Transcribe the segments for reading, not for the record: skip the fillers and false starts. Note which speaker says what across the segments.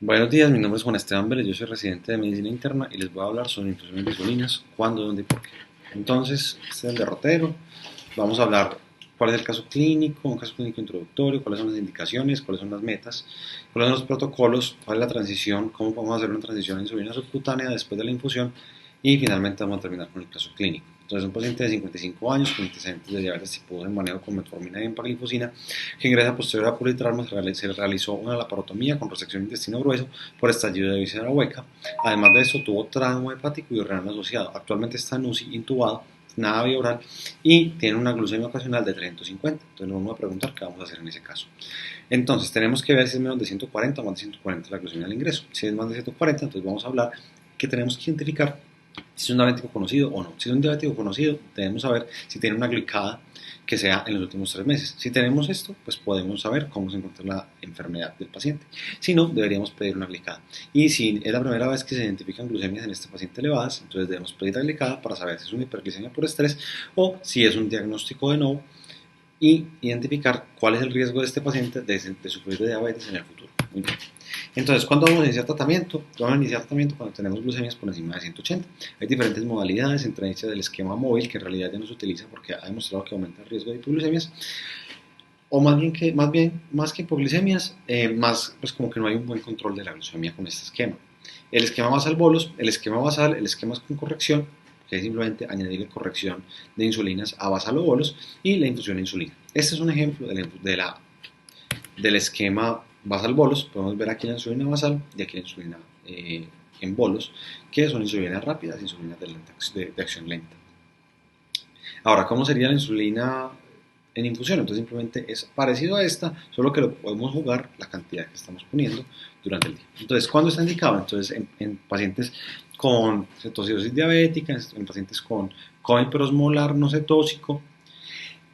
Speaker 1: Buenos días, mi nombre es Juan Esteban Vélez, yo soy residente de medicina interna y les voy a hablar sobre infusiones de insulinas, cuándo, dónde y por qué. Entonces, este es el derrotero. Vamos a hablar cuál es el caso clínico, un caso clínico introductorio, cuáles son las indicaciones, cuáles son las metas, cuáles son los protocolos, cuál es la transición, cómo podemos hacer una transición a insulina subcutánea después de la infusión y finalmente vamos a terminar con el caso clínico. Entonces, un paciente de 55 años con antecedentes de diabetes tipo 2 en manejo con metformina y empaglifosina que ingresa posterior a politrauma se realizó una laparotomía con resección de intestino grueso por estallido de víscera hueca. Además de esto, tuvo trauma hepático y renal asociado. Actualmente está en UCI intubado, nada vía oral y tiene una glucemia ocasional de 350. Entonces nos vamos a preguntar qué vamos a hacer en ese caso. Entonces tenemos que ver si es menos de 140 o más de 140 la glucemia al ingreso. Si es más de 140, entonces vamos a hablar que tenemos que identificar si es un diabético conocido o no. Si es un diabético conocido, debemos saber si tiene una glicada que sea en los últimos 3 meses. Si tenemos esto, pues podemos saber cómo se encuentra la enfermedad del paciente. Si no, deberíamos pedir una glicada. Y si es la primera vez que se identifican glucemias en este paciente elevadas, entonces debemos pedir la glicada para saber si es una hiperglicemia por estrés o si es un diagnóstico de nuevo y identificar cuál es el riesgo de este paciente de sufrir de diabetes en el futuro. Muy bien. Entonces, ¿cuándo vamos a iniciar tratamiento? Vamos a iniciar tratamiento cuando tenemos glucemias por encima de 180. Hay diferentes modalidades, entre ellas el esquema móvil, que en realidad ya no se utiliza porque ha demostrado que aumenta el riesgo de hipoglucemias, o más que hipoglucemias, más pues como que no hay un buen control de la glucemia con este esquema. El esquema basal bolos, el esquema basal, el esquema con corrección, que es simplemente añadir corrección de insulinas a basal o bolos, y la infusión de insulina. Este es un ejemplo del esquema basal bolos. Podemos ver aquí la insulina basal y aquí la insulina en bolos, que son insulinas rápidas, insulinas de acción lenta. Ahora, ¿cómo sería la insulina en infusión? Entonces simplemente es parecido a esta, solo que lo podemos jugar la cantidad que estamos poniendo durante el día. Entonces, ¿cuándo está indicado? Entonces, en pacientes con cetocidosis diabética, en pacientes con COVID hiperosmolar no cetóxico,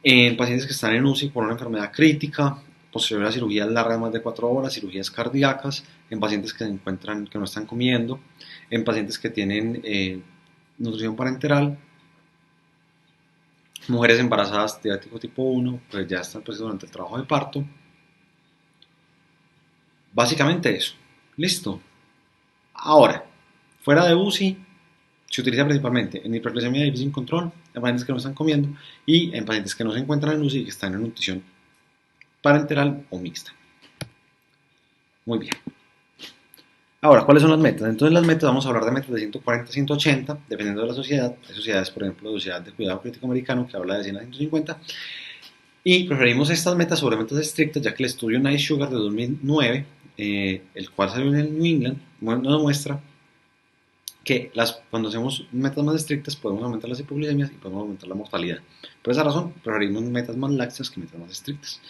Speaker 1: en pacientes que están en UCI por una enfermedad crítica, posterior a cirugías largas más de 4 horas, cirugías cardíacas, en pacientes que se encuentran, que no están comiendo, en pacientes que tienen nutrición parenteral, mujeres embarazadas diabético tipo 1, pues ya están pues, durante el trabajo de parto. Básicamente eso. Listo. Ahora, fuera de UCI, se utiliza principalmente en hiperglicemia de difícil control, en pacientes que no están comiendo y en pacientes que no se encuentran en UCI y que están en nutrición parenteral o mixta. Muy bien. Ahora, ¿cuáles son las metas? Entonces las metas, vamos a hablar de metas de 140 a 180, dependiendo de la sociedad. Hay sociedades, por ejemplo, la Sociedad de Cuidado Crítico Americano, que habla de 100 a 150. Y preferimos estas metas sobre metas estrictas, ya que el estudio Nice Sugar de 2009, el cual salió en el New England, nos muestra que cuando hacemos metas más estrictas podemos aumentar las hipoglicemias y podemos aumentar la mortalidad. Por esa razón, preferimos metas más laxas que metas más estrictas.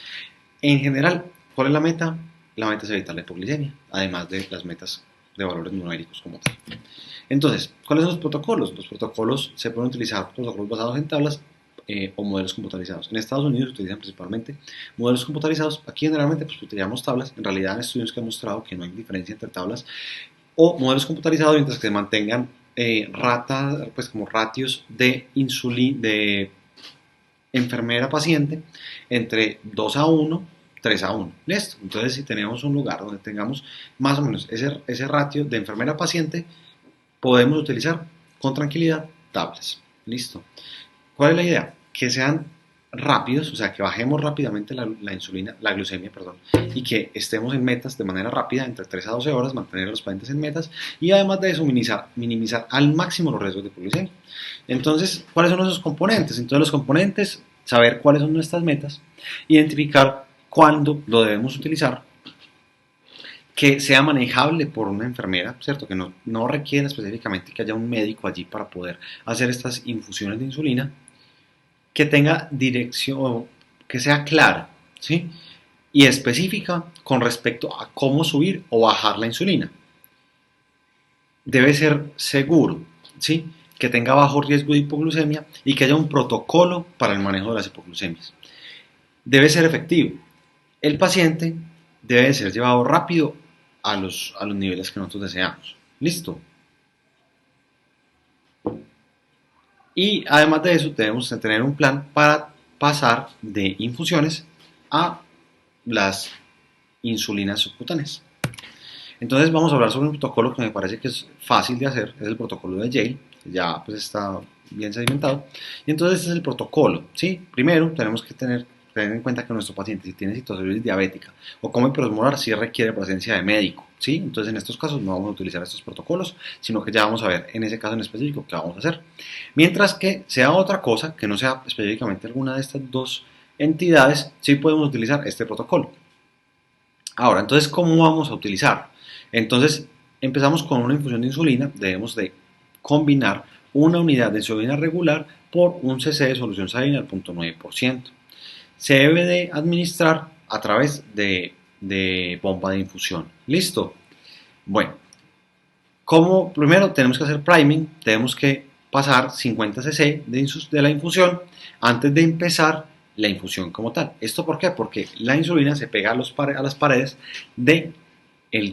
Speaker 1: En general, ¿cuál es la meta? La meta es evitar la hipoglicemia, además de las metas de valores numéricos como tal. Entonces, ¿cuáles son los protocolos? Los protocolos se pueden utilizar protocolos basados en tablas o modelos computarizados. En Estados Unidos se utilizan principalmente modelos computarizados. Aquí generalmente pues, utilizamos tablas. En realidad hay estudios que han mostrado que no hay diferencia entre tablas o modelos computarizados mientras que se mantengan pues como ratios de enfermera-paciente entre 2 a 1, 3 a 1. ¿Listo? Entonces, si tenemos un lugar donde tengamos más o menos ese ratio de enfermera-paciente, podemos utilizar con tranquilidad tablas. ¿Listo? ¿Cuál es la idea? Que sean rápidos, o sea, que bajemos rápidamente la insulina, la glucemia, perdón, y que estemos en metas de manera rápida, entre 3 a 12 horas, mantener a los pacientes en metas, y además de eso, minimizar al máximo los riesgos de hipoglucemia. Entonces, ¿cuáles son esos componentes? Entonces, los componentes, saber cuáles son nuestras metas, identificar cuándo lo debemos utilizar, que sea manejable por una enfermera, ¿cierto? Que no requiera específicamente que haya un médico allí para poder hacer estas infusiones de insulina, que tenga dirección, que sea clara, ¿sí? Y específica con respecto a cómo subir o bajar la insulina. Debe ser seguro, ¿sí? Que tenga bajo riesgo de hipoglucemia y que haya un protocolo para el manejo de las hipoglucemias. Debe ser efectivo. El paciente debe ser llevado rápido a los niveles que nosotros deseamos. ¿Listo? Y además de eso, debemos tener un plan para pasar de infusiones a las insulinas subcutáneas. Entonces vamos a hablar sobre un protocolo que me parece que es fácil de hacer, es el protocolo de Yale, ya pues está bien sedimentado. Y entonces este es el protocolo, ¿sí? Primero tenemos que tener en cuenta que nuestro paciente, si tiene situaciones diabética o come hiperosmolar, sí requiere presencia de médico, ¿sí? Entonces en estos casos no vamos a utilizar estos protocolos, sino que ya vamos a ver en ese caso en específico qué vamos a hacer. Mientras que sea otra cosa, que no sea específicamente alguna de estas dos entidades, sí podemos utilizar este protocolo. Ahora, entonces, ¿cómo vamos a utilizarlo? Entonces, empezamos con una infusión de insulina, debemos de combinar una unidad de insulina regular por un cc de solución salina al 0.9%. Se debe de administrar a través de bomba de infusión. ¿Listo? Bueno, como primero tenemos que hacer priming, tenemos que pasar 50 cc de la infusión antes de empezar la infusión como tal. ¿Esto por qué? Porque la insulina se pega a las paredes del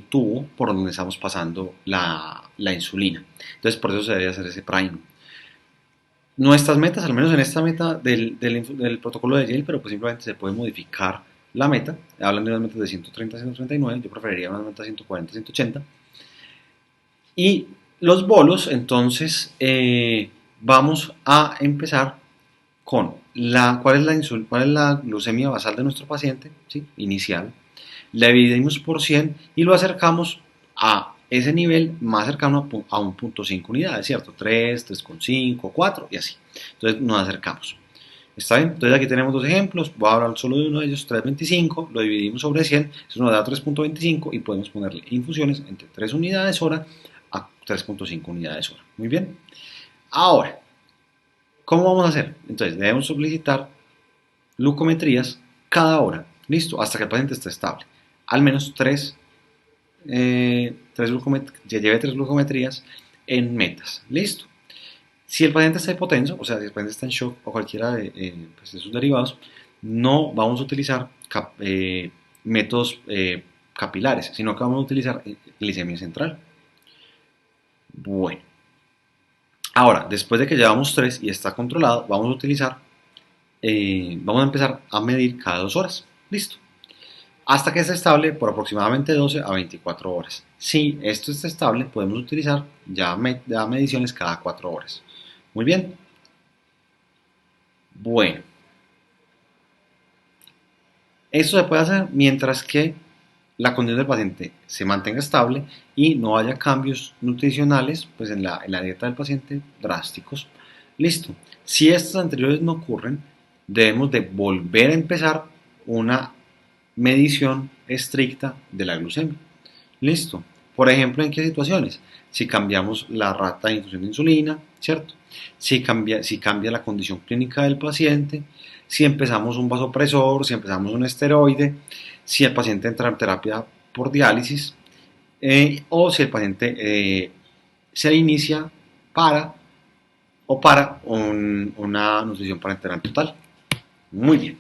Speaker 1: tubo por donde estamos pasando la insulina. Entonces por eso se debe hacer ese priming. Nuestras metas, al menos en esta meta del protocolo de Yale, pero pues simplemente se puede modificar la meta. Hablan de unas metas de 130 a 139, yo preferiría unas metas de 140 a 180. Y los bolos, entonces, vamos a empezar con cuál es la glucemia basal de nuestro paciente, ¿sí? Inicial. La dividimos por 100 y lo acercamos a ese nivel más cercano a 1.5 unidades, ¿cierto? 3, 3.5, 4 y así. Entonces nos acercamos. ¿Está bien? Entonces aquí tenemos dos ejemplos. Voy a hablar solo de uno de ellos, 3.25. Lo dividimos sobre 100. Eso nos da 3.25 y podemos ponerle infusiones entre 3 unidades hora a 3.5 unidades hora. Muy bien. Ahora, ¿cómo vamos a hacer? Entonces debemos solicitar glucometrías cada hora. Listo, hasta que el paciente esté estable. Al menos lleve 3 glucometrías en metas. Listo. Si el paciente está hipotenso, o sea, si el paciente está en shock o cualquiera pues, de sus derivados, no vamos a utilizar métodos capilares, sino que vamos a utilizar glicemia central. Bueno, ahora, después de que llevamos 3 y está controlado, vamos a empezar a medir cada 2 horas. Listo. Hasta que esté estable por aproximadamente 12 a 24 horas. Si esto está estable, podemos utilizar ya mediciones cada 4 horas. Muy bien. Bueno, esto se puede hacer mientras que la condición del paciente se mantenga estable y no haya cambios nutricionales pues en la dieta del paciente drásticos. Listo. Si estos anteriores no ocurren, debemos de volver a empezar una medición estricta de la glucemia. Listo. Por ejemplo, ¿en qué situaciones? Si cambiamos la rata de infusión de insulina, ¿cierto? Si cambia la condición clínica del paciente, si empezamos un vasopresor, si empezamos un esteroide, si el paciente entra en terapia por diálisis o si el paciente se inicia para una nutrición parenteral total. Muy bien.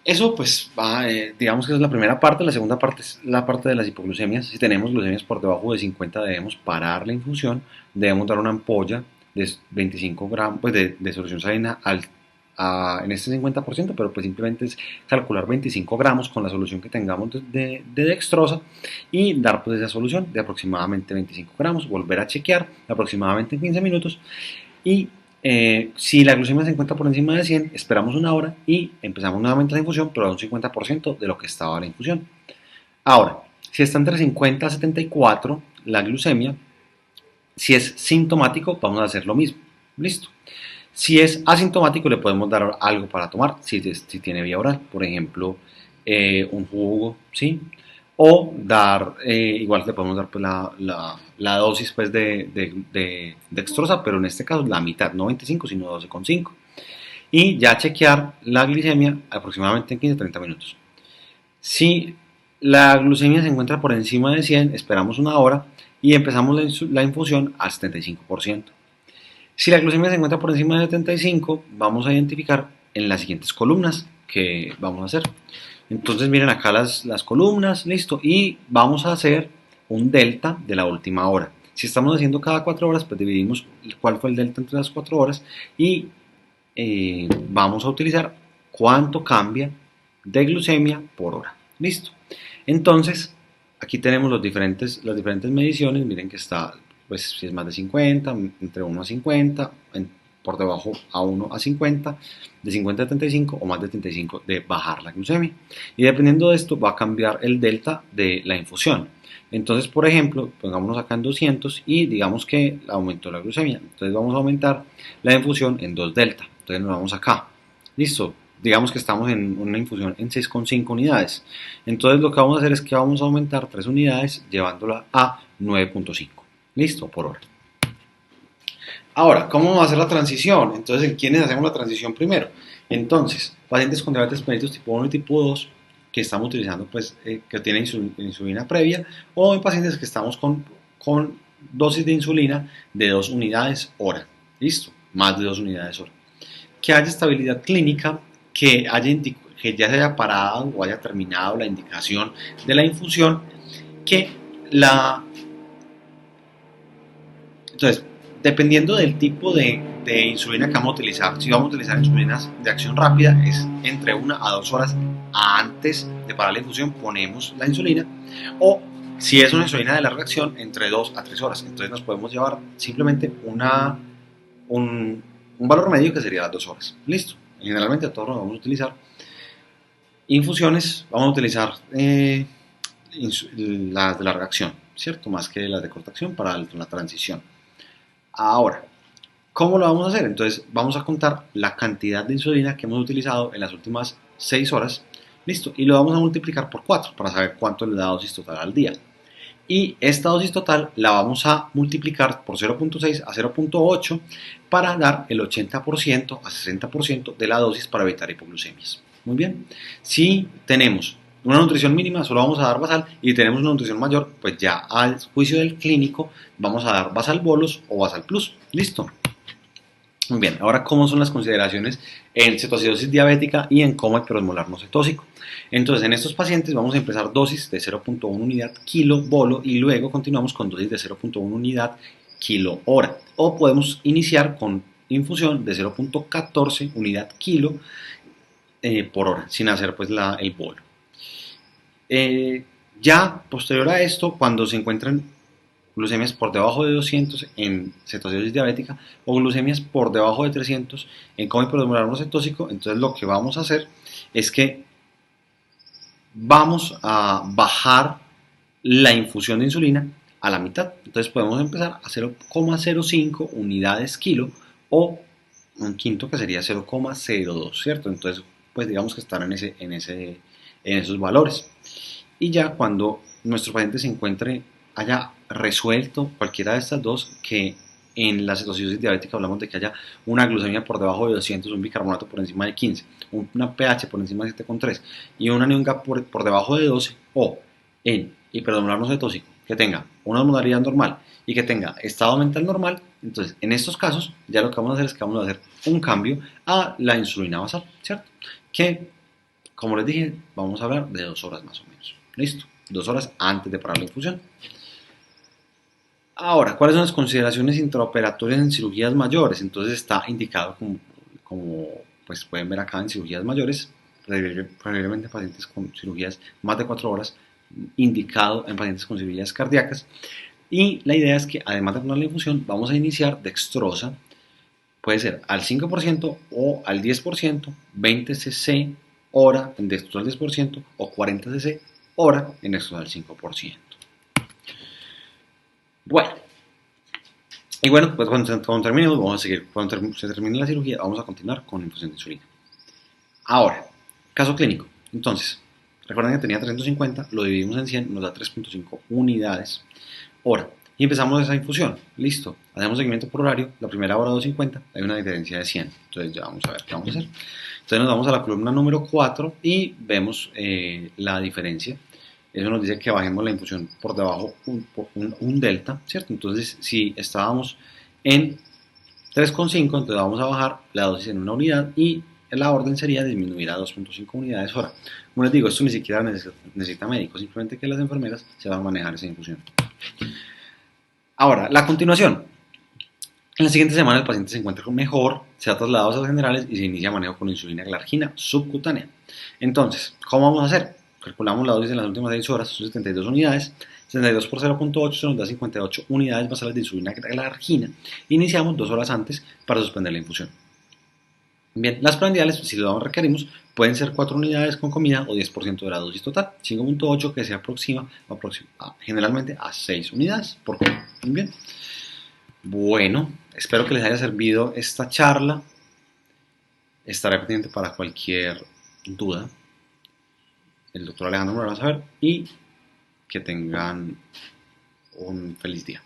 Speaker 1: Eso pues va, digamos que es la primera parte. La segunda parte es la parte de las hipoglucemias. Si tenemos glucemias por debajo de 50 debemos parar la infusión, debemos dar una ampolla de 25 gramos pues, de solución salina en este 50%, pero pues simplemente es calcular 25 gramos con la solución que tengamos de dextrosa y dar pues esa solución de aproximadamente 25 gramos, volver a chequear aproximadamente en 15 minutos y si la glucemia se encuentra por encima de 100, esperamos una hora y empezamos nuevamente la infusión, pero a un 50% de lo que estaba la infusión. Ahora, si está entre 50 a 74 la glucemia, si es sintomático, vamos a hacer lo mismo. Listo. Si es asintomático, le podemos dar algo para tomar, si tiene vía oral, por ejemplo, un jugo, ¿sí? O dar, igual le podemos dar pues, la dosis pues, de dextrosa, pero en este caso la mitad, no 25, sino 12,5. Y ya chequear la glicemia aproximadamente en 15-30 minutos. Si la glucemia se encuentra por encima de 100, esperamos una hora y empezamos la infusión al 75%. Si la glucemia se encuentra por encima de 75, vamos a identificar en las siguientes columnas que vamos a hacer. Entonces miren acá las columnas, listo, y vamos a hacer un delta de la última hora. Si estamos haciendo cada 4 horas, pues dividimos cuál fue el delta entre las 4 horas y vamos a utilizar cuánto cambia de glucemia por hora. Listo. Entonces, aquí tenemos las diferentes mediciones. Miren que está, pues si es más de 50, entre 1 a 50, por debajo a 1 a 50, de 50 a 35 o más de 35 de bajar la glucemia. Y dependiendo de esto va a cambiar el delta de la infusión. Entonces, por ejemplo, pongámonos acá en 200 y digamos que aumentó la glucemia. Entonces vamos a aumentar la infusión en 2 delta. Entonces nos vamos acá. Listo. Digamos que estamos en una infusión en 6,5 unidades. Entonces lo que vamos a hacer es que vamos a aumentar 3 unidades llevándola a 9,5. Listo, por hora. Ahora, ¿cómo vamos a hacer la transición? Entonces, ¿en quiénes hacemos la transición primero? Entonces, pacientes con diabetes mellitus tipo 1 y tipo 2 que estamos utilizando, pues, que tienen insulina previa, o en pacientes que estamos con dosis de insulina de 2 unidades hora. Listo, más de 2 unidades hora. Que haya estabilidad clínica, que ya se haya parado o haya terminado la indicación de la infusión, que la... Entonces, dependiendo del tipo de insulina que vamos a utilizar, si vamos a utilizar insulinas de acción rápida, es entre 1 a 2 horas antes de parar la infusión ponemos la insulina, o si es una insulina de larga acción, entre 2 a 3 horas. Entonces nos podemos llevar simplemente un valor medio que sería las 2 horas. Listo. Generalmente a todos nos vamos a utilizar infusiones, vamos a utilizar las de larga acción, ¿cierto? Más que las de corta acción para la transición. Ahora, ¿cómo lo vamos a hacer? Entonces vamos a contar la cantidad de insulina que hemos utilizado en las últimas 6 horas, listo, y lo vamos a multiplicar por 4 para saber cuánto es la dosis total al día. Y esta dosis total la vamos a multiplicar por 0,6 a 0,8 para dar el 80% a 60% de la dosis para evitar hipoglucemias. Muy bien, si tenemos una nutrición mínima, solo vamos a dar basal, y tenemos una nutrición mayor, pues ya al juicio del clínico vamos a dar basal bolos o basal plus. Listo. Muy bien, ahora cómo son las consideraciones en cetoacidosis diabética y en coma hiperosmolar no cetósico. Entonces, en estos pacientes vamos a empezar dosis de 0,1 unidad kilo bolo y luego continuamos con dosis de 0,1 unidad kilo hora. O podemos iniciar con infusión de 0,14 unidad kilo por hora, sin hacer pues el bolo. Ya posterior a esto, cuando se encuentran glucemias por debajo de 200 en cetoacidosis diabética o glucemias por debajo de 300 en coma hiperosmolar no cetósico, entonces lo que vamos a hacer es que vamos a bajar la infusión de insulina a la mitad. Entonces podemos empezar a 0,05 unidades kilo o un quinto que sería 0,02, ¿cierto? Entonces, pues digamos que están en esos valores. Y ya cuando nuestro paciente haya resuelto cualquiera de estas dos, que en la cetoacidosis diabética hablamos de que haya una glucemia por debajo de 200, un bicarbonato por encima de 15, una pH por encima de 7,3 y una anión GAP por debajo de 12, o en hiperosmolar no cetósico que tenga una osmolaridad normal y que tenga estado mental normal, entonces en estos casos ya lo que vamos a hacer es que vamos a hacer un cambio a la insulina basal, ¿cierto? Que, como les dije, vamos a hablar de 2 horas más o menos. Listo, 2 horas antes de parar la infusión. Ahora, ¿cuáles son las consideraciones intraoperatorias en cirugías mayores? Entonces está indicado como pues pueden ver acá, en cirugías mayores, preferiblemente pacientes con cirugías más de 4 horas, indicado en pacientes con cirugías cardíacas. Y la idea es que además de poner la infusión, vamos a iniciar dextrosa, puede ser al 5% o al 10%, 20 cc hora en dextrosa al 10% o 40 cc hora en dextrosa al 5%. Bueno, y bueno, pues cuando terminemos, vamos a seguir. Cuando se termine la cirugía, vamos a continuar con infusión de insulina. Ahora, caso clínico. Entonces, recuerden que tenía 350, lo dividimos en 100, nos da 3,5 unidades hora. Y empezamos esa infusión. Listo. Hacemos seguimiento por horario. La primera hora 250, hay una diferencia de 100. Entonces ya vamos a ver qué vamos a hacer. Entonces nos vamos a la columna número 4 y vemos la diferencia. Eso nos dice que bajemos la infusión por debajo un delta, ¿cierto? Entonces, si estábamos en 3,5, entonces vamos a bajar la dosis en una unidad y la orden sería disminuir a 2,5 unidades hora. Como les digo, esto ni siquiera necesita médico, simplemente que las enfermeras se van a manejar esa infusión. Ahora, la continuación. En la siguiente semana el paciente se encuentra mejor, se ha trasladado a los generales y se inicia manejo con insulina glargina subcutánea. Entonces, ¿cómo vamos a hacer? calculamos la dosis en las últimas 6 horas, son 72 unidades. 72 por 0.8 se nos da 58 unidades basales de insulina glargina. Iniciamos 2 horas antes para suspender la infusión. Bien, las prandiales, si lo requerimos, pueden ser 4 unidades con comida o 10% de la dosis total. 5.8 que se aproxima generalmente a 6 unidades por comida. Bien. Bueno, espero que les haya servido esta charla. Estaré pendiente para cualquier duda. El doctor Alejandro me lo va a saber y que tengan un feliz día.